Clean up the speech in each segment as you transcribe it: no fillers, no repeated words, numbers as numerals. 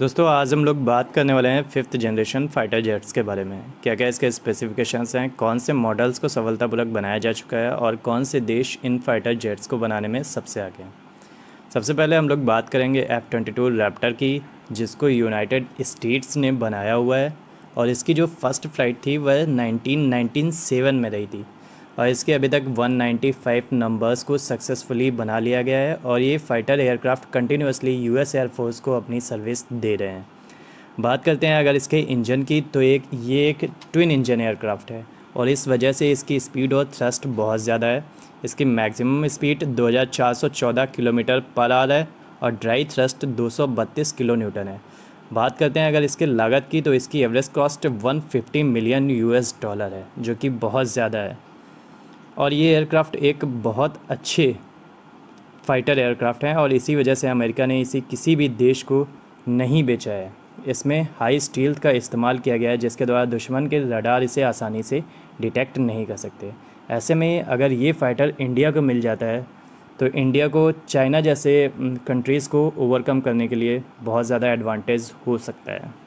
दोस्तों आज हम लोग बात करने वाले हैं फिफ्थ जनरेशन फाइटर जेट्स के बारे में। क्या क्या इसके स्पेसिफिकेशंस हैं, कौन से मॉडल्स को सफलतापूर्वक बनाया जा चुका है और कौन से देश इन फाइटर जेट्स को बनाने में सबसे आगे हैं। सबसे पहले हम लोग बात करेंगे F-22 रैप्टर की, जिसको यूनाइटेड स्टेट्स ने बनाया हुआ है और इसकी जो फर्स्ट फ़्लाइट थी वह 1997 में रही थी और इसके अभी तक 195 नंबर्स को सक्सेसफुली बना लिया गया है और ये fighter aircraft continuously US air force को अपनी सर्विस दे रहे हैं। बात करते हैं अगर इसके इंजन की, तो ये एक ट्विन इंजन एयरक्राफ्ट है और इस वजह से इसकी स्पीड और थ्रस्ट बहुत ज़्यादा है। इसकी maximum speed 2414 kilometre per hour है और ड्राई थ्रस्ट 232 किलो न्यूटन है। बात करते हैं अगर इसके लागत की, तो इसकी average cost 150 million US dollar है, जो कि बहुत ज़्यादा है। और ये एयरक्राफ्ट एक बहुत अच्छे फाइटर एयरक्राफ्ट हैं और इसी वजह से अमेरिका ने इसे किसी भी देश को नहीं बेचा है। इसमें हाई स्टील्थ का इस्तेमाल किया गया है, जिसके द्वारा दुश्मन के रडार इसे आसानी से डिटेक्ट नहीं कर सकते। ऐसे में अगर ये फ़ाइटर इंडिया को मिल जाता है तो इंडिया को चाइना जैसे कंट्रीज़ को ओवरकम करने के लिए बहुत ज़्यादा एडवांटेज हो सकता है।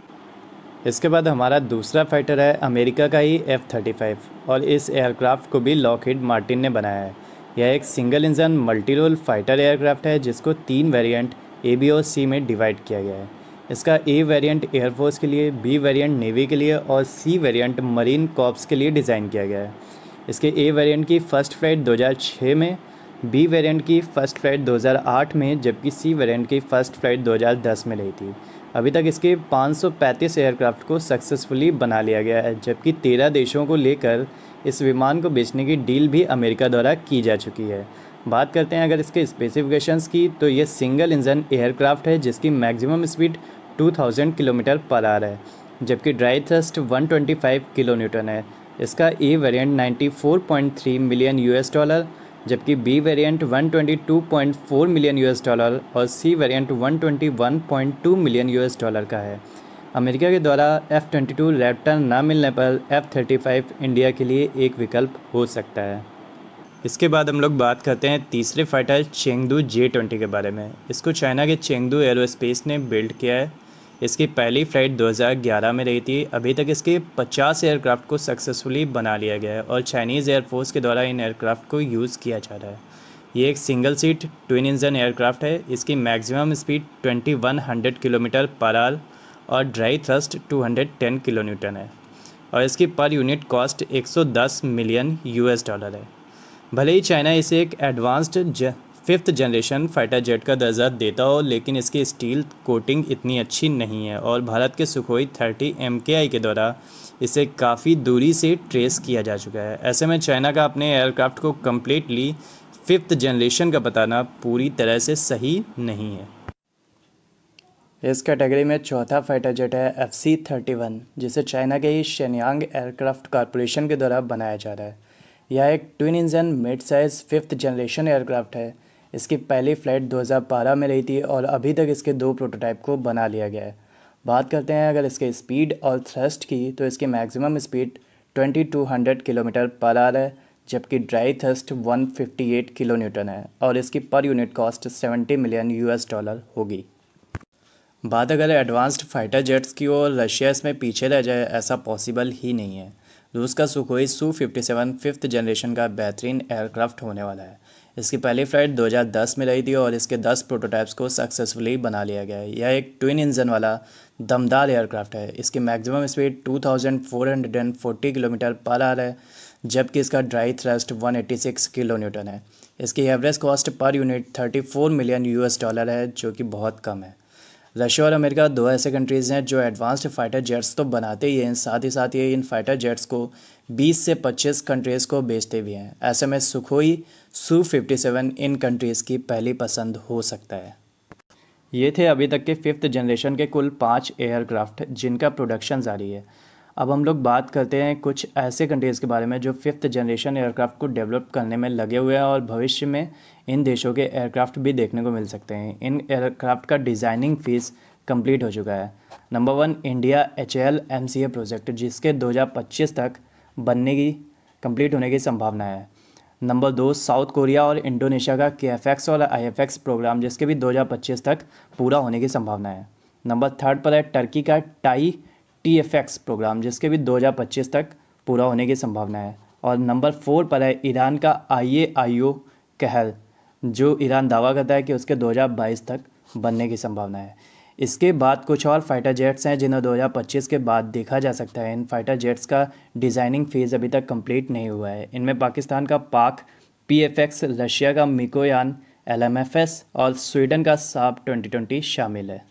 इसके बाद हमारा दूसरा फाइटर है अमेरिका का ही F-35 और इस एयरक्राफ्ट को भी लॉकहीड मार्टिन ने बनाया है। यह एक single engine multi role fighter aircraft है, जिसको 3 वेरिएंट ए, बी और सी में डिवाइड किया गया है। इसका ए वेरिएंट एयरफोर्स के लिए, बी वेरिएंट नेवी के लिए और सी वेरिएंट मरीन कॉर्प्स के लिए डिज़ाइन किया गया है। इसके ए वेरिएंट की फ़र्स्ट फ्लाइट 2006 में, बी वेरिएंट की फ़र्स्ट फ्लाइट 2008 में, जबकि सी वेरिएंट की फ़र्स्ट फ्लाइट 2010 में रही थी। अभी तक इसके 535 एयरक्राफ्ट को सक्सेसफुली बना लिया गया है, जबकि 13 देशों को लेकर इस विमान को बेचने की डील भी अमेरिका द्वारा की जा चुकी है। बात करते हैं अगर इसके स्पेसिफिकेशंस की, तो ये सिंगल इंजन एयरक्राफ्ट है जिसकी maximum speed 2000 kilometre per hour है, जबकि ड्राई थ्रस्ट 125 किलो न्यूटन है। इसका A variant 94.3 million US dollar, जबकि B variant 122.4 million US dollar और C variant 121.2 million US dollar का है। अमेरिका के द्वारा F-22 रैप्टर न मिलने पर F-35 इंडिया के लिए एक विकल्प हो सकता है। इसके बाद हम लोग बात करते हैं तीसरे फाइटर चेंगडू J-20 के बारे में। इसको चाइना के चेंगडू एरोस्पेस ने बिल्ड किया है। इसकी पहली फ़्लाइट 2011 में रही थी। अभी तक इसके 50 एयरक्राफ्ट को सक्सेसफुली बना लिया गया है और चाइनीज़ एयरफोर्स के द्वारा इन एयरक्राफ्ट को यूज़ किया जा रहा है। ये एक single seat twin engine aircraft है। इसकी maximum speed 2100 kilometre per our और ड्राई थ्रस्ट 210 किलो न्यूटन है और इसकी per unit cost 110 million US dollar है। भले ही चाइना इसे एक advanced fifth generation fighter jet का दर्जा देता हो, लेकिन इसकी स्टील कोटिंग इतनी अच्छी नहीं है और भारत के सुखोई 30 MKI के द्वारा इसे काफ़ी दूरी से ट्रेस किया जा चुका है। ऐसे में चाइना का अपने एयरक्राफ्ट को कम्प्लीटली फिफ्थ जनरेशन का बताना पूरी तरह से सही नहीं है। इस कैटेगरी में चौथा फाइटर जेट है FC-31, जिसे चाइना के ही शेनयांग एयरक्राफ्ट कॉरपोरेशन के द्वारा बनाया जा रहा है। यह एक twin engine mid size fifth generation aircraft है। इसकी पहली फ़्लाइट 2012 में रही थी और अभी तक इसके 2 प्रोटोटाइप को बना लिया गया है। बात करते हैं अगर इसके स्पीड और थ्रस्ट की, तो इसकी maximum speed 2200 kilometre per hour है, जबकि ड्राई थ्रस्ट 158 किलो न्यूटन है और इसकी per unit cost 70 million US dollar होगी। बात अगर एडवांस्ड फाइटर जेट्स की, और रशिया इसमें पीछे रह जाए ऐसा पॉसिबल ही नहीं है। रूस का सुखोई Su-57 फिफ्थ जनरेशन का बेहतरीन एयरक्राफ्ट होने वाला है। इसकी पहली फ़्लाइट 2010 में रही थी और इसके 10 प्रोटोटाइप्स को सक्सेसफुली बना लिया गया है। यह एक ट्विन इंजन वाला दमदार एयरक्राफ्ट है। इसकी maximum speed 2440 kilometre per hour है, जबकि इसका ड्राई थ्रस्ट 186 किलो न्यूटन है। इसकी average cost per unit 34 million US dollar है, जो कि बहुत कम है। रशिया और अमेरिका दो ऐसे कंट्रीज़ हैं जो एडवांस्ड फाइटर जेट्स तो बनाते ही हैं, साथ ही ये इन फाइटर जेट्स को 20 से 25 कंट्रीज़ को बेचते भी हैं। ऐसे में सुखोई Su-57 इन कंट्रीज़ की पहली पसंद हो सकता है। ये थे अभी तक के फिफ्थ जनरेशन के कुल 5 एयरक्राफ्ट जिनका प्रोडक्शन जारी है। अब हम लोग बात करते हैं कुछ ऐसे कंट्रीज़ के बारे में जो फिफ्थ जनरेशन एयरक्राफ्ट को डेवलप करने में लगे हुए हैं और भविष्य में इन देशों के एयरक्राफ्ट भी देखने को मिल सकते हैं। इन एयरक्राफ्ट का डिज़ाइनिंग फेज़ कंप्लीट हो चुका है। Number 1 India HAL MCA project, जिसके 2025 तक बनने की कंप्लीट होने की संभावना है। नंबर 2 साउथ कोरिया और इंडोनेशिया का KFX और IFX प्रोग्राम, जिसके भी 2025 तक पूरा होने की संभावना है। नंबर 3 पर है टर्की का TFX प्रोग्राम, जिसके भी 2025 तक पूरा होने की संभावना है। और नंबर 4 पर है ईरान का IAIO कहल, जो ईरान दावा करता है कि उसके 2022 तक बनने की संभावना है। इसके बाद कुछ और फाइटर जेट्स हैं जिन्हें 2025 के बाद देखा जा सकता है। इन फाइटर जेट्स का डिज़ाइनिंग फेज़ अभी तक कंप्लीट नहीं हुआ है। इनमें पाकिस्तान का पाक PFX, रशिया का मिकोयान LMFS और स्वीडन का साब 2020 शामिल है।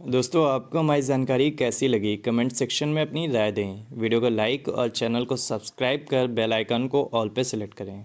दोस्तों, आपको हमारी जानकारी कैसी लगी कमेंट सेक्शन में अपनी राय दें। वीडियो को लाइक और चैनल को सब्सक्राइब कर बेल आइकन को ऑल पे सेलेक्ट करें।